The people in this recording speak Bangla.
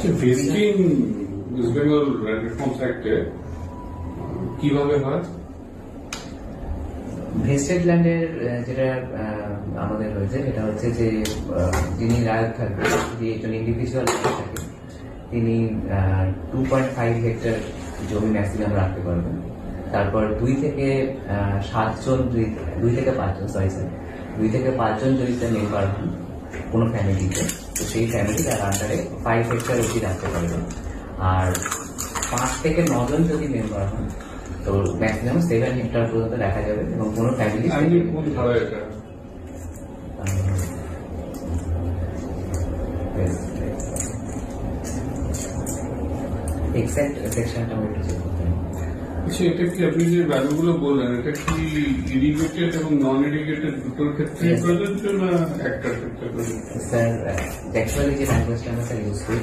আচ্ছা, vesting West Bengal land reforms অ্যাক্টে কিভাবে হয়? ভেস্টেড ল্যান্ডের যেটা আমাদের হয়েছে সেটা হচ্ছে যে যিনি রায়ত থাকবে, যে একজন ইন্ডিভিজুয়াল থাকে, তিনি 2.5 হেক্টর জমি ম্যাক্সিমাম রাখতে পারবেন। তারপর 2 থেকে 5জন যদি তার মেম্বার হন কোনো ফ্যামিলিতে, তো সেই ফ্যামিলি তার আন্ডারে 5 হেক্টর অবধি রাখতে পারবেন। আর 5 থেকে 9 জন যদি মেম্বার হন তো ম্যাক্সিমাম 7 হেক্টর পর্যন্ত রাখা যাবে। এবং কোনো ফ্যামিলি এক্সাক্ট সেকশনটা আমি একটু চেক করতে হবে। আচ্ছা, এটা কি আপনি যে ভ্যালুগুলো বললেন, এটা কি ইরিগেটেড এবং নন ইরিগেটেড দুটোর ক্ষেত্রে প্রযোজ্য না একটার ক্ষেত্রে প্রযোজ্য? স্যার অ্যাকচুয়ালি যে ল্যাঙ্গুয়েজটা আমরা ইউজ করি